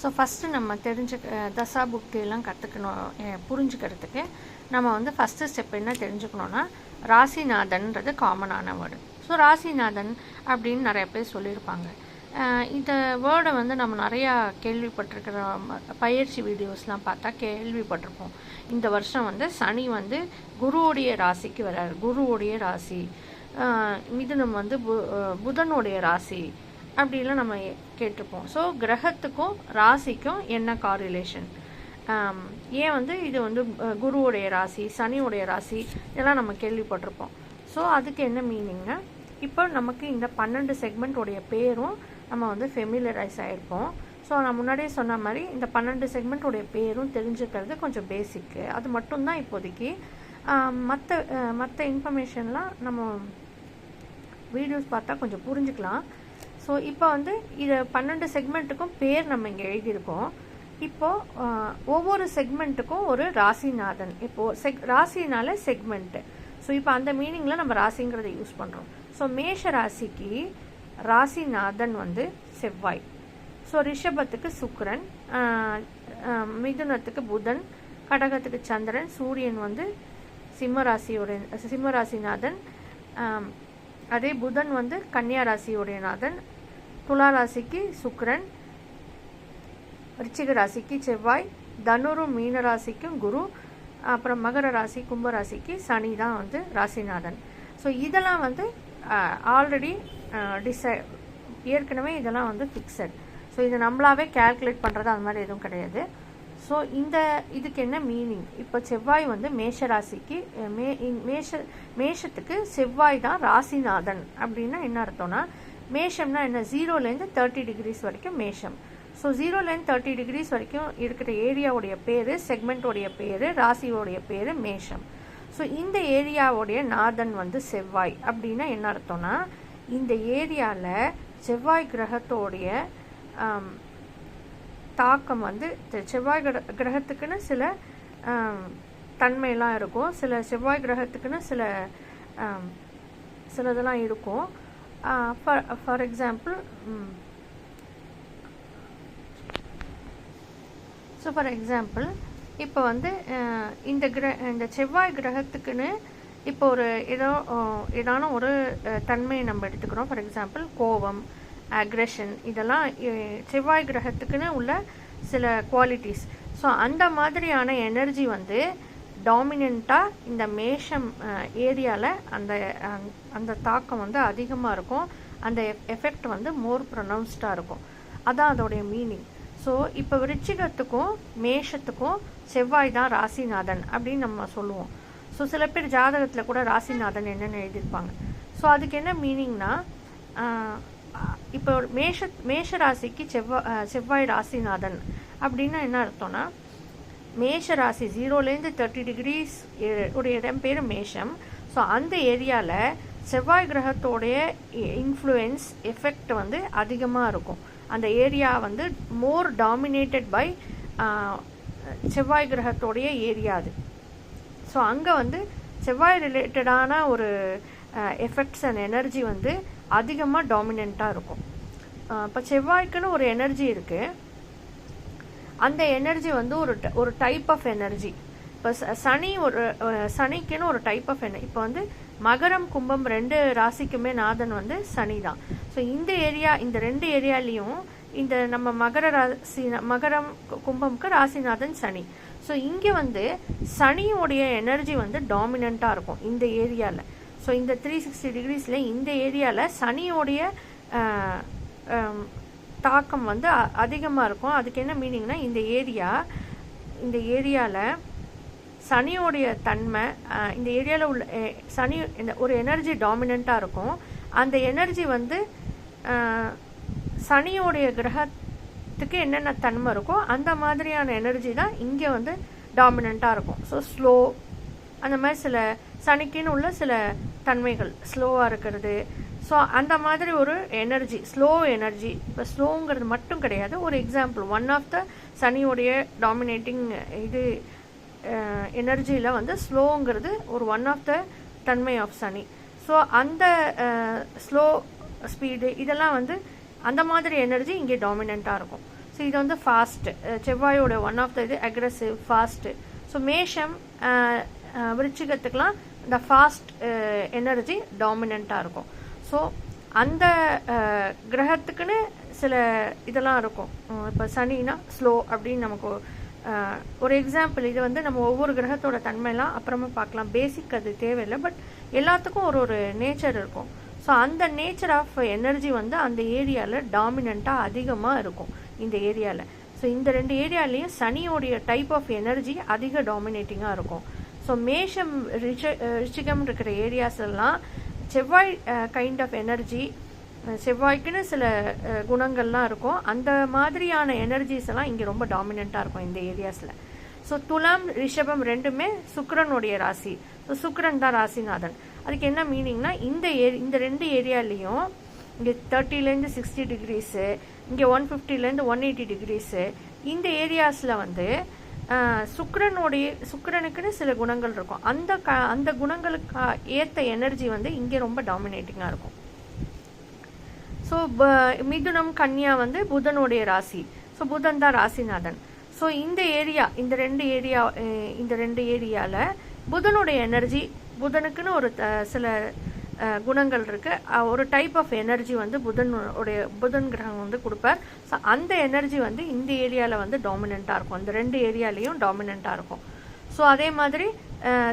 So first நம்ம தசா புக்தியெல்லாம் கற்றுக்கணும் புரிஞ்சுக்கிறதுக்கு நம்ம வந்து ஃபஸ்ட்டு ஸ்டெப் என்ன தெரிஞ்சுக்கணுன்னா ராசிநாதன்றது காமனான வேர்டு. ஸோ ராசிநாதன் அப்படின்னு நிறைய பேர் சொல்லியிருப்பாங்க. இந்த வேர்டை வந்து நம்ம நிறையா கேள்விப்பட்டிருக்கிற பயிற்சி வீடியோஸ்லாம் பார்த்தா கேள்விப்பட்டிருப்போம். இந்த வருஷம் வந்து சனி வந்து குருவுடைய ராசிக்கு வர்றாரு. குருவுடைய ராசி, மிதுனம் வந்து புதனுடைய ராசி அப்படிலாம் நம்ம கேட்டிருப்போம். ஸோ கிரகத்துக்கும் ராசிக்கும் என்ன காரிலேஷன், ஏன் வந்து இது வந்து குருவுடைய ராசி சனியுடைய ராசி இதெல்லாம் நம்ம கேள்விப்பட்டிருப்போம். ஸோ அதுக்கு என்ன மீனிங்னா, இப்போ நமக்கு இந்த 12 செக்மெண்ட்டோடைய பேரும் நம்ம வந்து ஃபெமிலியரைஸ் ஆகிருப்போம். ஸோ நான் முன்னாடியே சொன்ன மாதிரி இந்த 12 செக்மெண்ட்டோடைய பேரும் தெரிஞ்சுக்கிறது கொஞ்சம் பேசிக்கு. அது மட்டும்தான் இப்போதைக்கு. மற்ற இன்ஃபர்மேஷன்லாம் நம்ம வீடியோஸ் பார்த்தா கொஞ்சம் புரிஞ்சுக்கலாம். ஸோ இப்போ வந்து இது 12 செக்மெண்ட்டுக்கும் பேர் நம்ம இங்கே எழுதியிருக்கோம். இப்போது ஒவ்வொரு செக்மெண்ட்டுக்கும் ஒரு ராசிநாதன். இப்போது ராசினால செக்மெண்ட்டு. ஸோ இப்போ அந்த மீனிங்கில் நம்ம ராசிங்கிறத யூஸ் பண்ணுறோம். ஸோ மேஷ ராசிக்கு ராசிநாதன் வந்து செவ்வாய். ஸோ ரிஷபத்துக்கு சுக்கிரன், மிதுனத்துக்கு புதன், கடகத்துக்கு சந்திரன், சூரியன் வந்து சிம்மராசிநாதன், அதே புதன் வந்து கன்னியா ராசியோடைய நாதன், துலா ராசிக்கு சுக்கிரன், ரிச்சிக ராசிக்கு செவ்வாய், தனுரு மீன ராசிக்கும் குரு, அப்புறம் மகர ராசி கும்பராசிக்கு சனி தான் வந்து ராசிநாதன். ஸோ இதெல்லாம் வந்து ஆல்ரெடி ஏற்கனவே இதெல்லாம் வந்து ஃபிக்ஸட். ஸோ இதை நம்மளாவே கேல்குலேட் பண்ணுறது அந்த மாதிரி எதுவும் கிடையாது. ஸோ இதுக்கு என்ன மீனிங், இப்போ செவ்வாய் வந்து மேஷ ராசிக்கு மேஷத்துக்கு செவ்வாய் தான் ராசிநாதன். அப்படின்னா என்ன அர்த்தம்னா, மேஷம்னா என்ன, 0லேருந்து 30 டிகிரிஸ் வரைக்கும் மேஷம். ஸோ 0லேருந்து 30 டிகிரிஸ் வரைக்கும் இருக்கிற ஏரியாவுடைய பேர், செக்மெண்ட்டோடைய பேர், ராசியோடைய பேர் மேஷம். ஸோ இந்த ஏரியாவுடைய நாதன் வந்து செவ்வாய். அப்படின்னா என்ன அர்த்தம்னா, இந்த ஏரியாவில் செவ்வாய் கிரகத்தோடைய தாக்கம் வந்து செவ்வாய் கிரகத்துக்குன்னு சில தன்மையெல்லாம் இருக்கும். சில செவ்வாய் கிரகத்துக்குன்னு சிலதெல்லாம் இருக்கும். ஃபார் எக்ஸாம்பிள் இப்போ வந்து இந்த செவ்வாய் கிரகத்துக்குன்னு இப்போ ஏதான ஒரு தன்மையை நம்ம எடுத்துக்கிறோம். ஃபார் எக்ஸாம்பிள் கோபம், அக்ரெஷன், இதெல்லாம் செவ்வாய் கிரகத்துக்குன்னு உள்ள சில குவாலிட்டிஸ். ஸோ அந்த மாதிரியான எனர்ஜி வந்து டாமினண்ட்டாக இந்த மேஷம் ஏரியாவில் அந்த தாக்கம் வந்து அதிகமாக இருக்கும். அந்த எஃபெக்ட் வந்து மோர் ப்ரொனவுன்ஸ்டாக இருக்கும். அதான் அதோடைய மீனிங். ஸோ இப்போ விருச்சிகத்துக்கும் மேஷத்துக்கும் செவ்வாய் தான் ராசிநாதன் அப்படின்னு நம்ம சொல்லுவோம். ஸோ சில பேர் ஜாதகத்தில் கூட ராசிநாதன் என்னென்னு எழுதியிருப்பாங்க. ஸோ அதுக்கு என்ன மீனிங்னா, இப்போ மேஷ ராசிக்கு செவ்வாய் ராசிநாதன் அப்படின்னா என்ன அர்த்தம்னா, மேஷ ராசி 0லேருந்து 30 டிகிரிஸ் ஒரு இடம் பேர் மேஷம். ஸோ அந்த ஏரியாவில் செவ்வாய் கிரகத்தோடைய இன்ஃப்ளூயன்ஸ் எஃபெக்ட் வந்து அதிகமாக இருக்கும். அந்த ஏரியா வந்து மோர் டாமினேட்டட் பை செவ்வாய் கிரகத்தோடைய ஏரியா அது. ஸோ அங்கே வந்து செவ்வாய் ரிலேட்டடான ஒரு எஃபெக்ட்ஸ் அண்ட் எனர்ஜி வந்து அதிகமாக டாமினண்ட்டாக இருக்கும். இப்போ செவ்வாய்க்குன்னு ஒரு எனர்ஜி இருக்குது. அந்த எனர்ஜி வந்து ஒரு டைப் ஆஃப் எனர்ஜி. இப்போ சனிக்குன்னு ஒரு டைப் ஆஃப் எனர்ஜி. இப்போ வந்து மகரம் கும்பம் 2 ராசிக்குமே நாதன் வந்து சனி தான். ஸோ இந்த 2 ஏரியாலையும் இந்த நம்ம மகரம் கும்பம்க்கு ராசிநாதன் சனி. ஸோ இங்கே வந்து சனியோடைய எனர்ஜி வந்து டாமினண்ட்டாக இருக்கும் இந்த ஏரியாவில். ஸோ இந்த 360 டிகிரிஸில் இந்த ஏரியாவில் சனியோடைய தாக்கம் வந்து அதிகமாக இருக்கும். அதுக்கு என்ன மீனிங்னா, இந்த ஏரியாவில் சனியோடைய தன்மை, இந்த ஏரியாவில் உள்ள சனி ஒரு எனர்ஜி டாமினண்ட்டாக இருக்கும். அந்த எனர்ஜி வந்து சனியோடைய கிரகத்துக்கு என்னென்ன தன்மை இருக்கோ அந்த மாதிரியான எனர்ஜி தான் இங்கே வந்து டாமினண்ட்டாக இருக்கும். ஸோ ஸ்லோ, அந்த மாதிரி சில சனிக்குன்னு உள்ள சில தன்மைகள் ஸ்லோவாக இருக்கிறது. ஸோ அந்த மாதிரி ஒரு எனர்ஜி, ஸ்லோ எனர்ஜி. இப்போ ஸ்லோங்கிறது மட்டும் கிடையாது. ஒரு எக்ஸாம்பிள், ஒன் ஆஃப் த சனியோடைய டாமினேட்டிங் எனர்ஜியில் வந்து ஸ்லோங்கிறது ஒரு ஒன் ஆஃப் த தன்மை ஆஃப் சனி. ஸோ அந்த ஸ்லோ ஸ்பீடு இதெல்லாம் வந்து அந்த மாதிரி எனர்ஜி இங்கே டாமினண்ட்டாக இருக்கும். ஸோ இது வந்து ஃபாஸ்ட், செவ்வாயோட ஒன் ஆஃப் த இது அக்ரெசிவ் ஃபாஸ்ட். ஸோ மேஷம் விருச்சிகத்துக்கெலாம் இந்த ஃபாஸ்ட் எனர்ஜி டாமினண்ட்டாக இருக்கும். ஸோ அந்த கிரகத்துக்குன்னு சில இதெல்லாம் இருக்கும். இப்போ சனினா ஸ்லோ அப்படின்னு நமக்கு ஒரு எக்ஸாம்பிள். இது வந்து நம்ம ஒவ்வொரு கிரகத்தோட தன்மையெல்லாம் அப்புறமா பார்க்கலாம், பேசிக் அது தேவையில்லை. பட் எல்லாத்துக்கும் ஒரு ஒரு நேச்சர் இருக்கும். ஸோ அந்த நேச்சர் ஆஃப் எனர்ஜி வந்து அந்த ஏரியாவில் டாமினண்ட்டாக அதிகமாக இருக்கும் இந்த ஏரியாவில். ஸோ இந்த 2 ஏரியாலையும் சனியோடைய டைப் ஆஃப் எனர்ஜி அதிக டாமினேட்டிங்காக இருக்கும். ஸோ மேஷம் ரிச்சிகம் இருக்கிற ஏரியாஸ்லாம் செவ்வாய் கைண்ட் ஆஃப் எனர்ஜி, செவ்வாய்க்குன்னு சில குணங்கள்லாம் இருக்கும். அந்த மாதிரியான எனர்ஜிஸ் எல்லாம் இங்கே ரொம்ப டாமினண்ட்டாக இருக்கும் இந்த ஏரியாஸில். ஸோ துலாம் ரிஷபம் ரெண்டுமே சுக்கிரனுடைய ராசி. ஸோ சுக்கிரன் தான் ராசிநாதன். அதுக்கு என்ன மீனிங்னா இந்த 2 ஏரியாலையும் இங்கே 30லேருந்து 60 டிகிரிஸு, இங்கே 150லேருந்து 180 டிகிரிஸு, இந்த ஏரியாஸில் வந்து சுக்கிரனுக்குன்னு சில குணங்கள் இருக்கும். அந்த குணங்களுக்கு ஏற்ற எனர்ஜி வந்து இங்கே ரொம்ப டாமினேட்டிங்காக இருக்கும். ஸோ மிதுனம் கன்னியா வந்து புதனுடைய ராசி. ஸோ புதன் தான் ராசிநாதன். ஸோ இந்த 2 ஏரியாவில் புதனுடைய எனர்ஜி, புதனுக்குன்னு ஒரு சில குணங்கள் இருக்கு. ஒரு டைப் ஆஃப் எனர்ஜி வந்து புதன் கிரகம் வந்து கொடுப்பார். ஸோ அந்த எனர்ஜி வந்து இந்த ஏரியாவில் வந்து டாமினண்ட்டாக இருக்கும். இந்த 2 ஏரியாலையும் டாமினண்ட்டாக இருக்கும். ஸோ அதே மாதிரி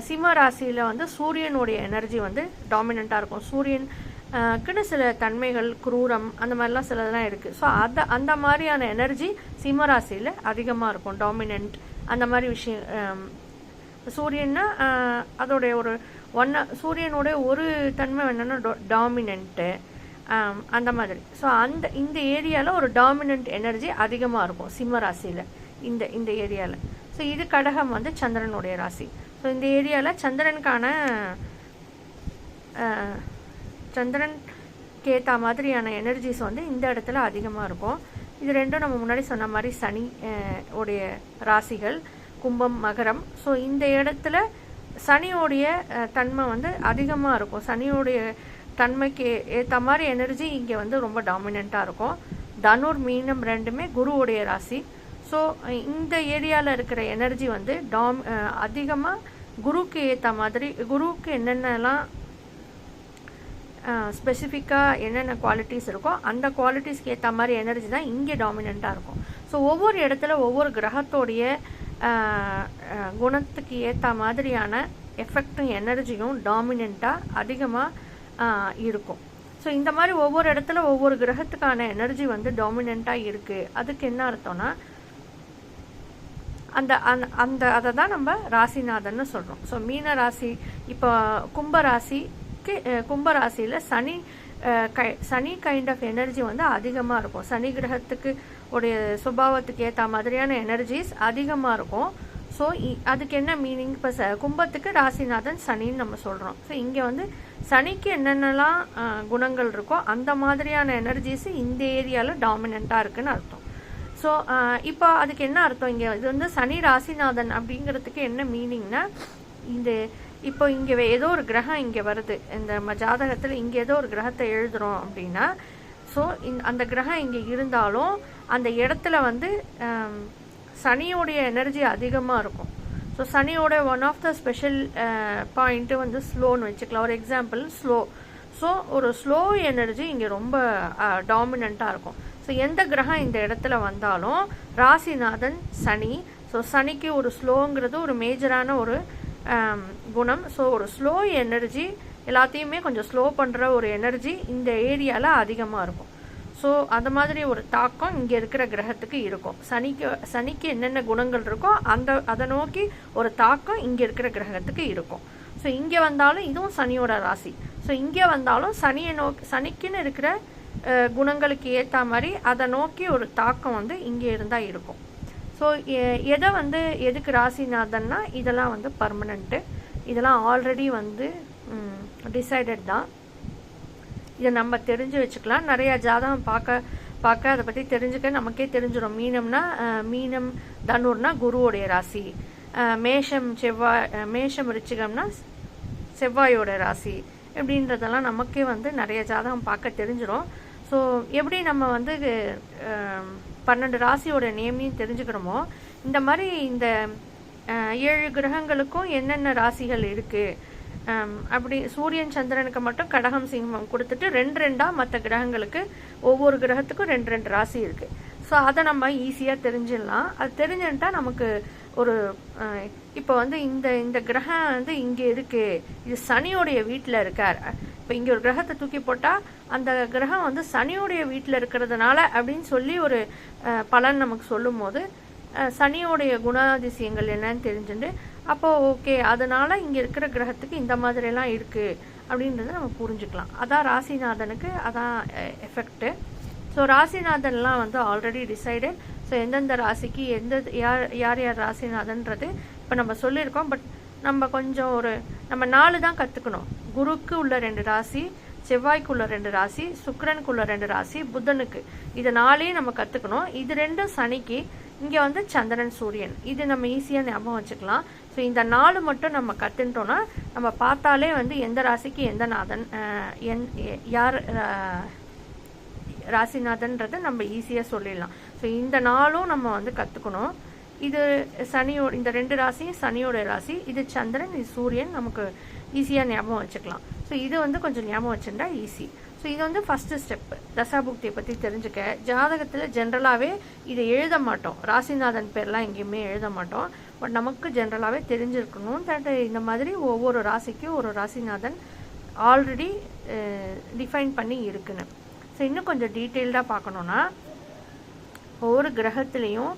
சிம்ம ராசியில் வந்து சூரியனுடைய எனர்ஜி வந்து டாமினண்ட்டாக இருக்கும். சூரியனுக்குன்னு சில தன்மைகள், குரூரம், அந்த மாதிரிலாம் சிலதெல்லாம் இருக்குது. ஸோ அந்த மாதிரியான எனர்ஜி சிம்ம ராசியில் அதிகமாக இருக்கும், டாமினண்ட். அந்த மாதிரி விஷயம் சூரியன்னா அதோடைய சூரியனுடைய ஒரு தன்மை என்னன்னா டாமினண்ட்டு, அந்த மாதிரி. ஸோ இந்த ஏரியாவில் ஒரு டாமினண்ட் எனர்ஜி அதிகமாக இருக்கும் சிம்ம ராசியில், இந்த ஏரியாவில். ஸோ இது கடகம் வந்து சந்திரனுடைய ராசி. ஸோ இந்த ஏரியாவில் சந்திரனுக்கு ஏற்ற மாதிரியான எனர்ஜிஸ் வந்து இந்த இடத்துல அதிகமாக இருக்கும். இது ரெண்டும் நம்ம முன்னாடி சொன்ன மாதிரி சனி உடைய ராசிகள், கும்பம் மகரம். ஸோ இந்த இடத்துல சனியோடைய தன்மை வந்து அதிகமாக இருக்கும். சனியோடைய தன்மைக்கு ஏற்ற மாதிரி எனர்ஜி இங்கே வந்து ரொம்ப டாமினண்ட்டாக இருக்கும். தனுர் மீனம் ரெண்டுமே குருவுடைய ராசி. ஸோ இந்த ஏரியாவில் இருக்கிற எனர்ஜி வந்து அதிகமாக குருக்கு ஏற்ற மாதிரி, குருவுக்கு என்னென்னலாம் ஸ்பெசிஃபிக்காக என்னென்ன குவாலிட்டிஸ் இருக்கோ அந்த குவாலிட்டிஸ்க்கு ஏற்ற மாதிரி எனர்ஜி தான் இங்கே டாமினண்ட்டாக இருக்கும். ஸோ ஒவ்வொரு இடத்துல ஒவ்வொரு கிரகத்தோடைய குணத்துக்கு ஏற்ற மாதிரியான எஃபெக்டும் எனர்ஜியும் டாமினண்ட்டாக அதிகமாக இருக்கும். ஸோ இந்த மாதிரி ஒவ்வொரு இடத்துல ஒவ்வொரு கிரகத்துக்கான எனர்ஜி வந்து டாமினண்ட்டாக இருக்குது. அதுக்கு என்ன அர்த்தம்னா அதை தான் நம்ம ராசிநாதன்னு சொல்கிறோம். ஸோ மீன ராசி, இப்போ கும்பராசியில் சனி கைண்ட் ஆஃப் எனர்ஜி வந்து அதிகமாக இருக்கும். சனி கிரகத்துக்கு உடைய சுபாவத்துக்கு ஏற்ற மாதிரியான எனர்ஜிஸ் அதிகமாக இருக்கும். ஸோ அதுக்கு என்ன மீனிங்? இப்போ கும்பத்துக்கு ராசிநாதன் சனின்னு நம்ம சொல்கிறோம். ஸோ இங்கே வந்து சனிக்கு என்னென்னலாம் குணங்கள் இருக்கோ அந்த மாதிரியான எனர்ஜிஸ் இந்த ஏரியாவில் டாமினண்ட்டாக இருக்குன்னு அர்த்தம். ஸோ இப்போ அதுக்கு என்ன அர்த்தம்? இங்கே இது வந்து சனி ராசிநாதன் அப்படிங்கிறதுக்கு என்ன மீனிங்னா, இப்போ இங்கே ஏதோ ஒரு கிரகம் இங்கே வருது, இந்த ஜாதகத்தில் இங்கே ஏதோ ஒரு கிரகத்தை எழுதுகிறோம் அப்படின்னா, ஸோ அந்த கிரகம் இங்கே இருந்தாலும் அந்த இடத்துல வந்து சனியோடைய எனர்ஜி அதிகமாக இருக்கும். ஸோ சனியோட one of the special point வந்து ஸ்லோன்னு வச்சுக்கலாம். ஒரு எக்ஸாம்பிள் ஸ்லோ. ஸோ ஒரு ஸ்லோ எனர்ஜி இங்கே ரொம்ப டாமினண்ட்டாக இருக்கும். ஸோ எந்த கிரகம் இந்த இடத்துல வந்தாலும் ராசிநாதன் சனி. ஸோ சனிக்கு ஒரு ஸ்லோங்கிறது ஒரு மேஜரான ஒரு குணம். ஸோ ஒரு ஸ்லோ எனர்ஜி, எல்லாத்தையுமே கொஞ்சம் ஸ்லோ பண்ணுற ஒரு எனர்ஜி இந்த ஏரியாவில் அதிகமாக இருக்கும். ஸோ அந்த மாதிரி ஒரு தாக்கம் இங்கே இருக்கிற கிரகத்துக்கு இருக்கும். சனிக்கு என்னென்ன குணங்கள் இருக்கோ அதை நோக்கி ஒரு தாக்கம் இங்கே இருக்கிற கிரகத்துக்கு இருக்கும். ஸோ இங்கே வந்தாலும் இதுவும் சனியோட ராசி. ஸோ இங்கே வந்தாலும் சனிக்குன்னு இருக்கிற குணங்களுக்கு ஏற்ற மாதிரி அதை நோக்கி ஒரு தாக்கம் வந்து இங்கே இருந்தால் இருக்கும். ஸோ எதை வந்து எதுக்கு ராசிநாதன்னா இதெல்லாம் வந்து பர்மனண்ட்டு, இதெல்லாம் ஆல்ரெடி வந்து டிசைடட் தான். இதை நம்ம தெரிஞ்சு வச்சுக்கலாம். நிறையா ஜாதகம் பார்க்க அதை பற்றி தெரிஞ்சுக்க நமக்கே தெரிஞ்சிடும். மீனம் தனுர்னா குருவோடைய ராசி, மேஷம் ரிச்சிகம்னா செவ்வாயோட ராசி, எப்படின்றதெல்லாம் நமக்கே வந்து நிறைய ஜாதகம் பார்க்க தெரிஞ்சிடும். ஸோ எப்படி நம்ம வந்து 12 ராசியோட நேமையும் தெரிஞ்சுக்கிறோமோ, இந்த மாதிரி இந்த 7 கிரகங்களுக்கும் என்னென்ன ராசிகள் இருக்குது, அப்படி சூரியன் சந்திரனுக்கு மட்டும் கடகம் சிம்மம் கொடுத்துட்டு 2 மற்ற கிரகங்களுக்கு ஒவ்வொரு கிரகத்துக்கும் 2 ராசி இருக்குது. ஸோ அதை நம்ம ஈஸியாக தெரிஞ்சிடலாம். அது தெரிஞ்சுட்டா நமக்கு ஒரு இப்போ வந்து இந்த கிரகம் வந்து இங்கே இருக்குது, இது சனியோடைய வீட்டில் இருக்கார். இப்போ இங்கே ஒரு கிரகத்தை தூக்கி போட்டால் அந்த கிரகம் வந்து சனியோடைய வீட்டில் இருக்கிறதுனால அப்படின்னு சொல்லி ஒரு பலன் நமக்கு சொல்லும் போது சனியோடைய குணாதிசயங்கள் என்னன்னு தெரிஞ்சுட்டு அப்போது ஓகே அதனால் இங்கே இருக்கிற கிரகத்துக்கு இந்த மாதிரிலாம் இருக்குது அப்படின்றத நம்ம புரிஞ்சுக்கலாம். அதான் ராசிநாதனுக்கு அதான் எஃபெக்ட்டு. ஸோ ராசிநாதன்லாம் வந்து ஆல்ரெடி டிசைடட். ஸோ எந்தெந்த ராசிக்கு யார் ராசிநாதன்றது இப்போ நம்ம சொல்லியிருக்கோம். பட் நம்ம கொஞ்சம் நம்ம 4 தான் கற்றுக்கணும். குருக்கு உள்ள 2 ராசி, செவ்வாய்க்குள்ள 2 ராசி, சுக்கிரனுக்குள்ள 2 ராசி, புதனுக்கு, இது 4 நம்ம கற்றுக்கணும். இது 2 சனிக்கு, இங்கே வந்து சந்திரன் சூரியன், இது நம்ம ஈஸியாக ஞாபகம் வச்சுக்கலாம். ஸோ இந்த 4 மட்டும் நம்ம கற்றுட்டோன்னா நம்ம பார்த்தாலே வந்து எந்த ராசிக்கு எந்த நாதன் யார் ராசிநாதன்றது நம்ம ஈஸியாக சொல்லிடலாம். ஸோ இந்த 4 நம்ம வந்து கற்றுக்கணும். இது சனியோட, இந்த 2 ராசியும் சனியோட ராசி, இது சந்திரன், இது சூரியன், நமக்கு ஈஸியாக ஞாபகம் வச்சுக்கலாம். ஸோ இது வந்து கொஞ்சம் ஞாபகம் வச்சுட்டா ஈஸி. ஸோ இது வந்து ஃபஸ்ட்டு ஸ்டெப்பு. தசாபுக்தியை பற்றி தெரிஞ்சுக்க. ஜாதகத்தில் ஜென்ரலாகவே இதை எழுத மாட்டோம், ராசிநாதன் பேர்லாம் எங்கேயுமே எழுத மாட்டோம். பட் நமக்கு ஜென்ரலாகவே தெரிஞ்சிருக்கணும் தட் இந்த மாதிரி ஒவ்வொரு ராசிக்கும் ஒரு ராசிநாதன் ஆல்ரெடி டிஃபைன் பண்ணி இருக்குன்னு. ஸோ இன்னும் கொஞ்சம் டீட்டெயில்டாக பார்க்கணுன்னா, ஒவ்வொரு கிரகத்துலேயும்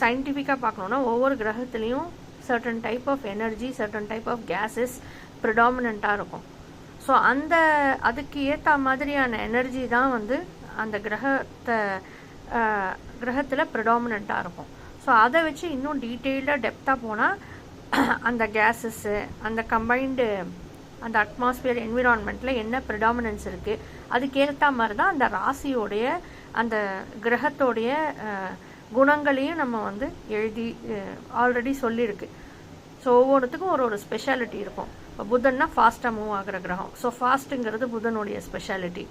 சயின்டிஃபிக்காக பார்க்கணுன்னா ஒவ்வொரு கிரகத்துலேயும் certain type of energy, certain type of gases ப்ரிடாமினண்ட்டாக இருக்கும். ஸோ அதுக்கு ஏற்ற மாதிரியான எனர்ஜி தான் வந்து அந்த கிரகத்தில் ப்ரிடாமினண்ட்டாக இருக்கும். ஸோ அதை வச்சு இன்னும் டீட்டெயில்டாக டெப்த்தாக போனால் அந்த கேஸஸ்ஸு, அந்த கம்பைன்டு அந்த அட்மாஸ்பியர் என்விரான்மெண்ட்டில் என்ன ப்ரிடாமினன்ஸ் இருக்குது, அதுக்கேற்ற மாதிரி தான் அந்த ராசியோடைய அந்த கிரகத்தோடைய குணங்களையும் நம்ம வந்து எழுதி ஆல்ரெடி சொல்லியிருக்கு. ஸோ ஒவ்வொருத்துக்கும் ஒரு ஸ்பெஷாலிட்டி இருக்கும். இப்போ புதன்னா ஃபாஸ்ட்டாக மூவ் ஆகிற கிரகம். ஸோ ஃபாஸ்ட்டுங்கிறது புதனுடைய ஸ்பெஷாலிட்டி.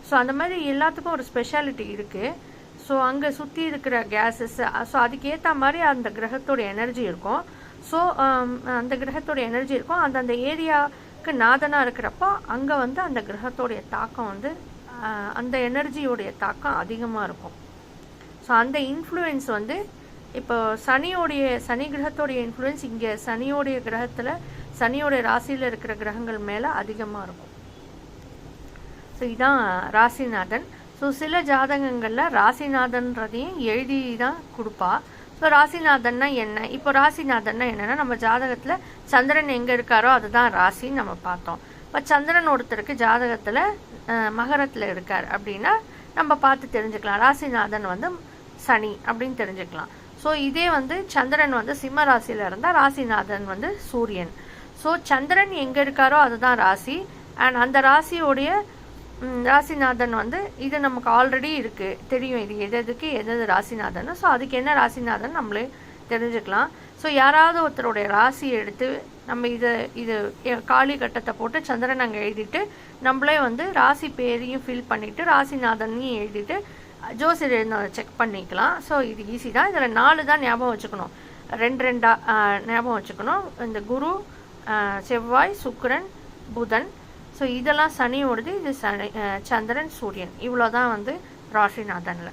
ஸோ அந்த மாதிரி எல்லாத்துக்கும் ஒரு ஸ்பெஷாலிட்டி இருக்குது. ஸோ அங்கே சுற்றி இருக்கிற கேஸஸ், ஸோ அதுக்கேற்ற மாதிரி அந்த கிரகத்தோட எனர்ஜி இருக்கும். ஸோ அந்த கிரகத்தோட எனர்ஜி இருக்கும். அந்த ஏரியாவுக்கு நாதனாக இருக்கிறப்போ அங்கே வந்து அந்த கிரகத்தோடைய தாக்கம் வந்து அந்த எனர்ஜியோடைய தாக்கம் அதிகமாக இருக்கும். ஸோ அந்த இன்ஃப்ளூயன்ஸ் வந்து இப்போ சனி கிரகத்தோடைய இன்ஃப்ளூயன்ஸ் இங்கே சனியோடைய கிரகத்தில், சனியோடைய ராசியில் இருக்கிற கிரகங்கள் மேலே அதிகமாக இருக்கும். ஸோ இதுதான் ராசிநாதன். ஸோ சில ஜாதகங்களில் ராசிநாதன்றதையும் எழுதி தான் கொடுப்பா. ஸோ ராசிநாதன்னா என்ன? இப்போ ராசிநாதன்னா என்னென்னா, நம்ம ஜாதகத்தில் சந்திரன் எங்கே இருக்காரோ அதுதான் ராசின்னு நம்ம பார்த்தோம். இப்போ சந்திரன் ஒருத்தருக்கு ஜாதகத்தில் மகரத்தில் இருக்கார் அப்படின்னா நம்ம பார்த்து தெரிஞ்சுக்கலாம், ராசிநாதன் வந்து சனி அப்படின்னு தெரிஞ்சுக்கலாம். ஸோ இதே வந்து சந்திரன் வந்து சிம்ம ராசியில் இருந்தால் ராசிநாதன் வந்து சூரியன். ஸோ சந்திரன் எங்கே இருக்காரோ அதுதான் ராசி. அண்ட் அந்த ராசியோடைய ராசிநாதன் வந்து இது நமக்கு ஆல்ரெடி இருக்குது, தெரியும் இது எது ராசிநாதன். ஸோ அதுக்கு என்ன ராசிநாதன் நம்மளே தெரிஞ்சுக்கலாம். ஸோ யாராவது ஒருத்தருடைய ராசியை எடுத்து நம்ம இது காலி கட்டத்தை போட்டு சந்திரன் அங்கே எழுதிட்டு நம்மளே வந்து ராசி பேரையும் ஃபில் பண்ணிவிட்டு ராசிநாதனையும் எழுதிட்டு ஜோசியர் செக் பண்ணிக்கலாம். ஸோ இது ஈஸி தான். இதில் 4 தான் ஞாபகம் வச்சுக்கணும், 2 ஞாபகம் வச்சுக்கணும். இந்த குரு, செவ்வாய், சுக்கிரன், புதன். ஸோ இதெல்லாம் சனியோடது, இது சந்திரன், சூரியன். இவ்வளோ தான் வந்து ராசிநாதனில்.